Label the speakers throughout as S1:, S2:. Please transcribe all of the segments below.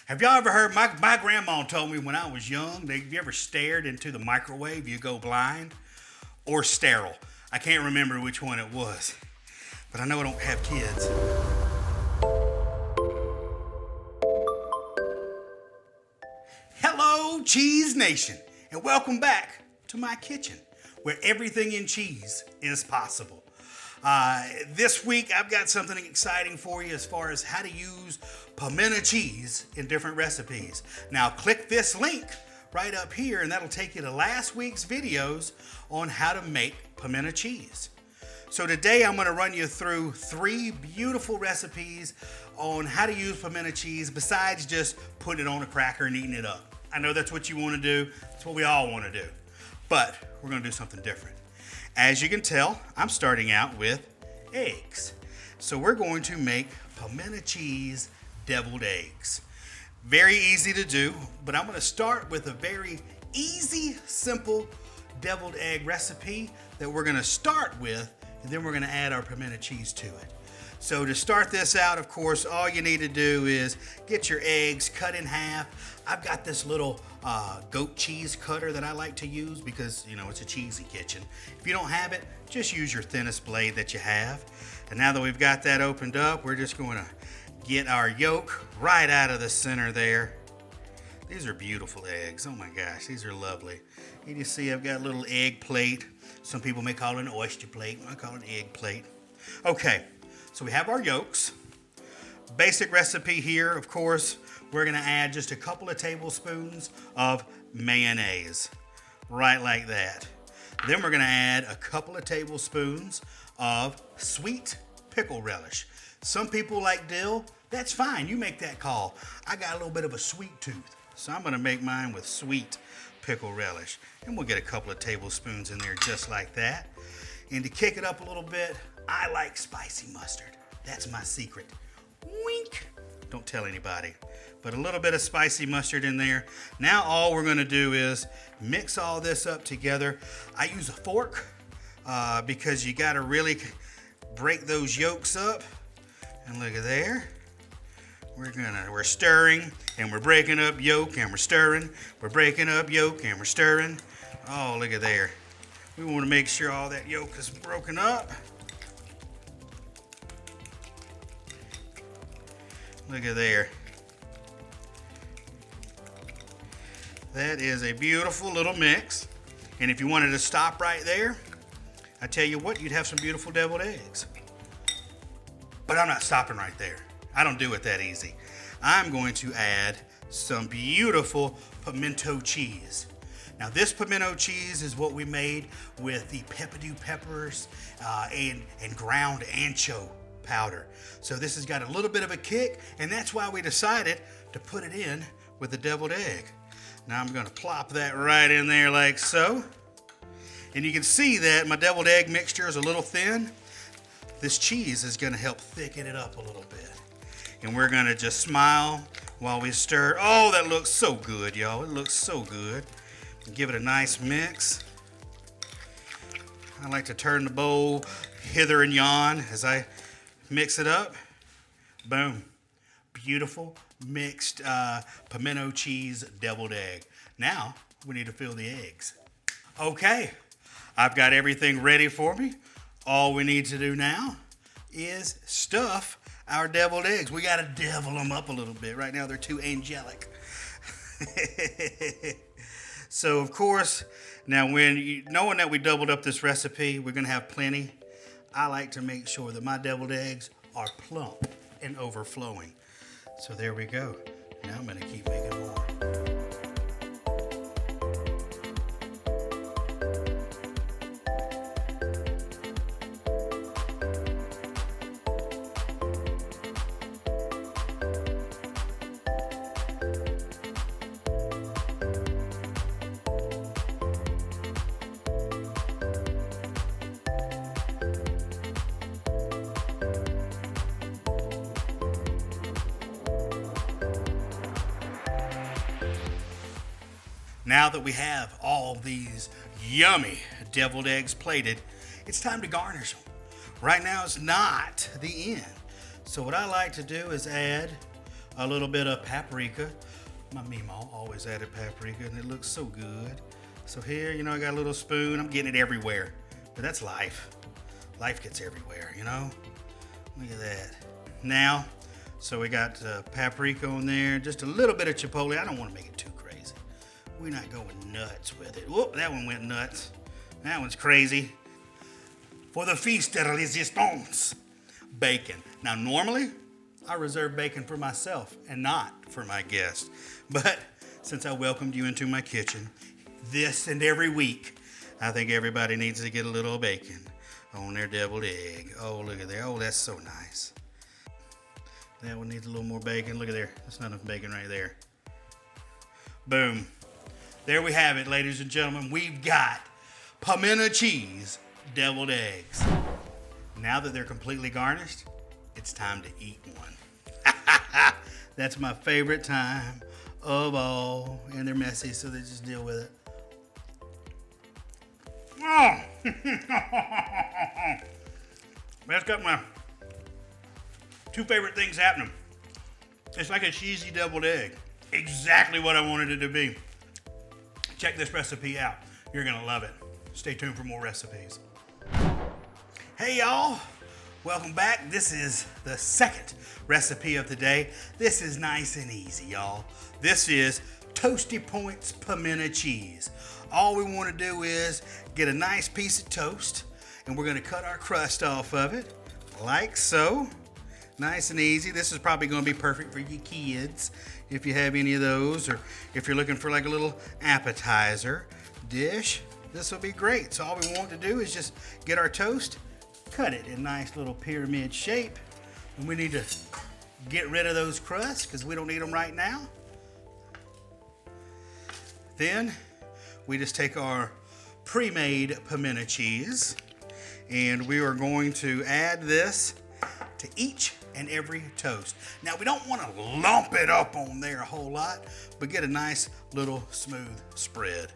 S1: Have y'all ever heard, my grandma told me when I was young, have you ever stared into the microwave, you go blind? Or sterile. I can't remember which one it was. But I know I don't have kids. Hello, Cheese Nation, and welcome back to my kitchen, where everything in cheese is possible. This week, I've got something exciting for you as far as how to use pimento cheese in different recipes. Now, click this link right up here, and that'll take you to last week's videos on how to make pimento cheese. So today, I'm going to run you through 3 beautiful recipes on how to use pimento cheese besides just putting it on a cracker and eating it up. I know that's what you want to do. That's what we all want to do. But we're going to do something different. As you can tell, I'm starting out with eggs. So we're going to make pimento cheese deviled eggs. Very easy to do, but I'm going to start with a very easy, simple deviled egg recipe that we're going to start with, and then we're going to add our pimento cheese to it. So to start this out, of course, all you need to do is get your eggs cut in half. I've got this little goat cheese cutter that I like to use because, you know, it's a cheesy kitchen. If you don't have it, just use your thinnest blade that you have. And now that we've got that opened up, we're just going to get our yolk right out of the center there. These are beautiful eggs. Oh my gosh, these are lovely. And you see I've got a little egg plate. Some people may call it an oyster plate. I call it an egg plate. Okay, so we have our yolks. Basic recipe here, of course, we're going to add just a couple of tablespoons of mayonnaise, right like that. Then we're going to add a couple of tablespoons of sweet pickle relish. Some people like dill. That's fine. You make that call. I got a little bit of a sweet tooth, so I'm going to make mine with sweet pickle relish. And we'll get a couple of tablespoons in there just like that. And to kick it up a little bit, I like spicy mustard. That's my secret. Wink. Don't tell anybody. But a little bit of spicy mustard in there. Now all we're going to do is mix all this up together. I use a fork because you got to really break those yolks up. And look at there. We're stirring and we're breaking up yolk and we're stirring. We're breaking up yolk and we're stirring. Oh, look at there. We want to make sure all that yolk is broken up. Look at there. That is a beautiful little mix. And if you wanted to stop right there, I tell you what, you'd have some beautiful deviled eggs. But I'm not stopping right there. I don't do it that easy. I'm going to add some beautiful pimento cheese. Now this pimento cheese is what we made with the pepperdew peppers and ground ancho powder. So this has got a little bit of a kick, and that's why we decided to put it in with the deviled egg. Now I'm going to plop that right in there like so. And you can see that my deviled egg mixture is a little thin. This cheese is going to help thicken it up a little bit. And we're going to just smile while we stir. Oh, that looks so good, y'all. It looks so good. Give it a nice mix. I like to turn the bowl hither and yon as I mix it up. Boom. Beautiful mixed pimento cheese deviled egg. Now we need to fill the eggs. Okay, I've got everything ready for me. All we need to do now is stuff our deviled eggs. We got to devil them up a little bit. Right now they're too angelic. So of course, now knowing that we doubled up this recipe, we're going to have plenty. I like to make sure that my deviled eggs are plump and overflowing. So there we go. Now I'm going to keep making more. Now that we have all these yummy deviled eggs plated, it's time to garnish them. Right now it's not the end. So what I like to do is add a little bit of paprika. My Memaw always added paprika, and it looks so good. So here, I got a little spoon. I'm getting it everywhere. But that's life. Life gets everywhere, Look at that. Now, so we got paprika on there, just a little bit of chipotle. I don't want to make it too crazy. We're not going nuts with it. Whoop, that one went nuts. That one's crazy. For the feast de resistance, bacon. Now, normally, I reserve bacon for myself and not for my guests. But since I welcomed you into my kitchen, this and every week, I think everybody needs to get a little bacon on their deviled egg. Oh, look at there. Oh, that's so nice. That one needs a little more bacon. Look at there. That's not enough bacon right there. Boom. There we have it, ladies and gentlemen. We've got pimento cheese deviled eggs. Now that they're completely garnished, it's time to eat one. That's my favorite time of all. And they're messy, so they just deal with it. Oh! That's got my two favorite things happening. It's like a cheesy deviled egg. Exactly what I wanted it to be. Check this recipe out. You're gonna love it. Stay tuned for more recipes. Hey y'all, welcome back. This is the second recipe of the day. This is nice and easy, y'all. This is Toasty Points pimento cheese. All we want to do is get a nice piece of toast, and we're going to cut our crust off of it, like so. Nice and easy. This is probably going to be perfect for your kids, if you have any of those, or if you're looking for like a little appetizer dish. This will be great. So all we want to do is just get our toast, cut it in nice little pyramid shape, and we need to get rid of those crusts because we don't need them right now. Then we just take our pre-made pimento cheese, and we are going to add this to each and every toast. Now, we don't want to lump it up on there a whole lot, but get a nice little smooth spread.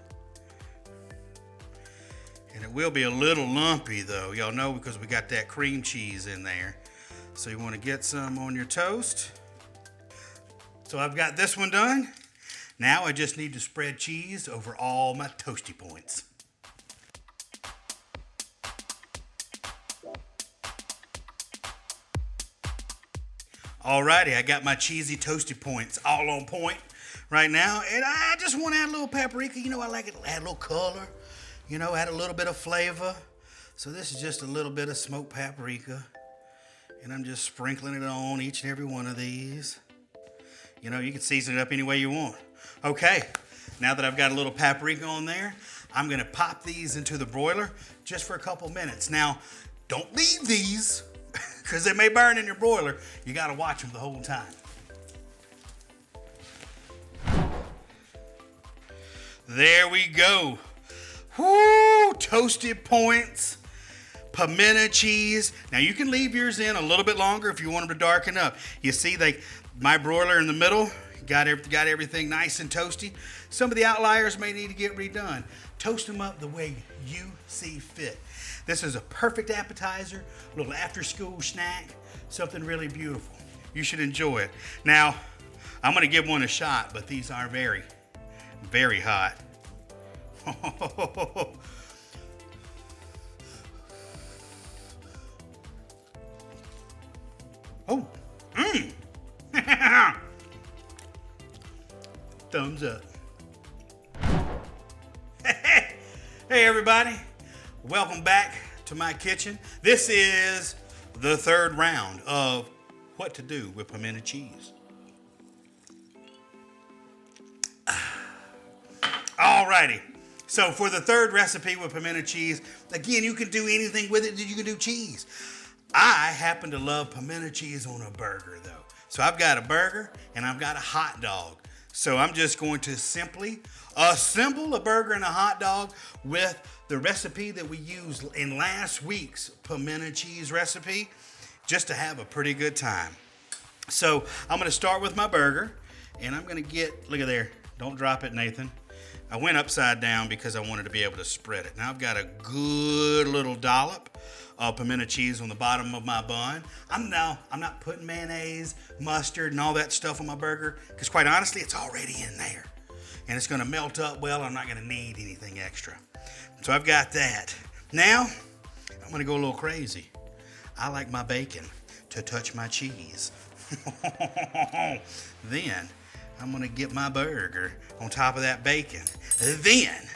S1: And it will be a little lumpy though, y'all know, because we got that cream cheese in there. So you want to get some on your toast. So I've got this one done. Now I just need to spread cheese over all my toasty points. Alrighty, I got my cheesy toasty points all on point right now. And I just want to add a little paprika. I like it to add a little color, add a little bit of flavor. So this is just a little bit of smoked paprika. And I'm just sprinkling it on each and every one of these. You can season it up any way you want. Okay, now that I've got a little paprika on there, I'm going to pop these into the broiler just for a couple minutes. Now, don't leave these because they may burn in your broiler. You got to watch them the whole time. There we go. Woo! Toasted points, pimento cheese. Now, you can leave yours in a little bit longer if you want them to darken up. You see, my broiler in the middle, got everything nice and toasty. Some of the outliers may need to get redone. Toast them up the way you see fit. This is a perfect appetizer, a little after-school snack, something really beautiful. You should enjoy it. Now, I'm going to give one a shot, but these are very, very hot. Oh, thumbs up. Hey everybody, welcome back to my kitchen. This is the third round of what to do with pimento cheese. Alrighty, so for the third recipe with pimento cheese, again, you can do anything with it. You can do cheese. I happen to love pimento cheese on a burger though. So I've got a burger and I've got a hot dog. So I'm just going to simply assemble a burger and a hot dog with the recipe that we used in last week's pimento cheese recipe, just to have a pretty good time. So I'm going to start with my burger, and I'm going to get, look at there, don't drop it, Nathan. I went upside down because I wanted to be able to spread it. Now I've got a good little dollop pimento cheese on the bottom of my bun. I'm not putting mayonnaise, mustard, and all that stuff on my burger because quite honestly, it's already in there. And it's going to melt up well. I'm not going to need anything extra. So I've got that. Now, I'm going to go a little crazy. I like my bacon to touch my cheese. Then, I'm going to get my burger on top of that bacon. Then,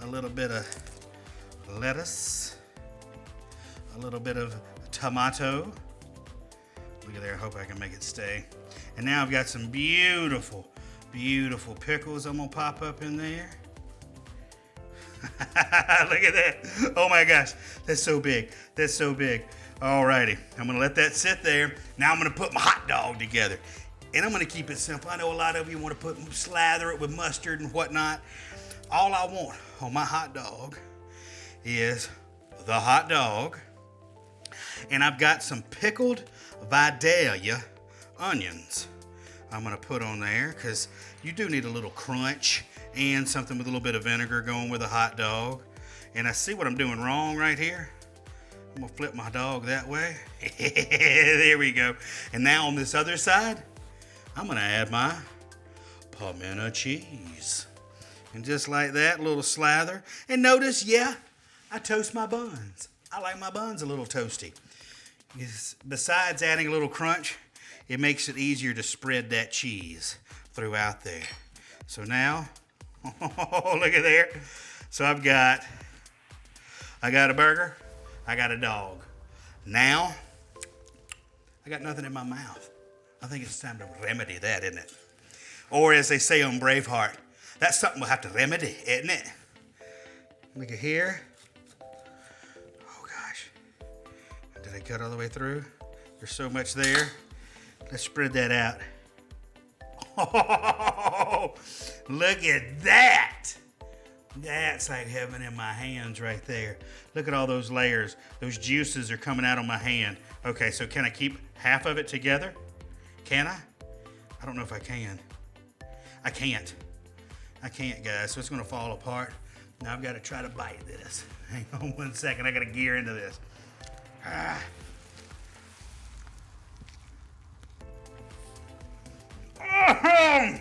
S1: a little bit of lettuce. A little bit of tomato. Look at there. I hope I can make it stay. And now I've got some beautiful pickles I'm going to pop up in there. Look at that. Oh my gosh. That's so big. That's so big. Alrighty. I'm going to let that sit there. Now I'm going to put my hot dog together. And I'm going to keep it simple. I know a lot of you want to slather it with mustard and whatnot. All I want on my hot dog is the hot dog. And I've got some pickled Vidalia onions I'm going to put on there because you do need a little crunch and something with a little bit of vinegar going with a hot dog. And I see what I'm doing wrong right here. I'm going to flip my dog that way. There we go. And now on this other side, I'm going to add my pimento cheese. And just like that, a little slather. And notice, yeah, I toast my buns. I like my buns a little toasty. Besides adding a little crunch, it makes it easier to spread that cheese throughout there. So now, oh, look at there. So I got a burger, I got a dog. Now, I got nothing in my mouth. I think it's time to remedy that, isn't it? Or as they say on Braveheart, that's something we'll have to remedy, isn't it? Look at here. Oh gosh. Did I cut all the way through? There's so much there. Let's spread that out. Oh, look at that. That's like heaven in my hands right there. Look at all those layers. Those juices are coming out on my hand. Okay, so can I keep half of it together? Can I? I don't know if I can. I can't. I can't, guys, so it's gonna fall apart. Now I've gotta try to bite this. Hang on 1 second, I gotta gear into this. Ah. Oh.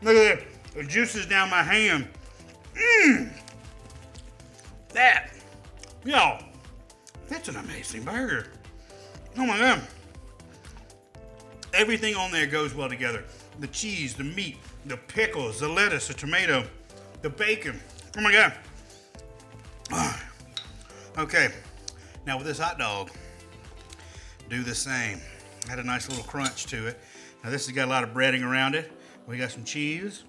S1: Look at that, the juices down my hand. That, yo, that's an amazing burger. Oh my God. Everything on there goes well together. The cheese, the meat, the pickles, the lettuce, the tomato, the bacon. Oh my God. Okay, now with this hot dog, do the same. Had a nice little crunch to it. Now this has got a lot of breading around it. We got some cheese.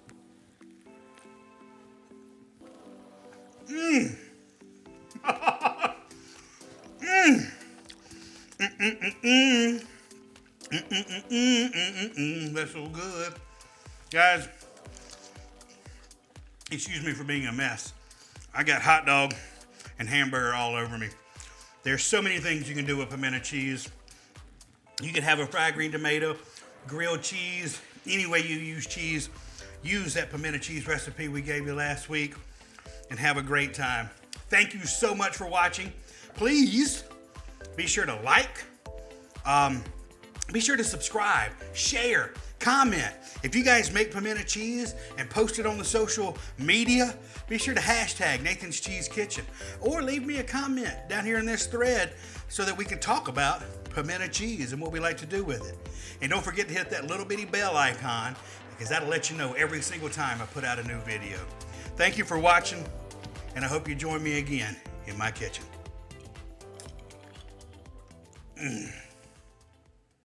S1: That's so good. Guys, excuse me for being a mess. I got hot dog and hamburger all over me. There's so many things you can do with pimento cheese. You can have a fried green tomato, grilled cheese, any way you use cheese. Use that pimento cheese recipe we gave you last week and have a great time. Thank you so much for watching. Please be sure to like, be sure to subscribe, share, comment. If you guys make pimento cheese and post it on the social media, be sure to hashtag Nathan's Cheese Kitchen or leave me a comment down here in this thread so that we can talk about pimento cheese and what we like to do with it. And don't forget to hit that little bitty bell icon because that'll let you know every single time I put out a new video. Thank you for watching, and I hope you join me again in my kitchen.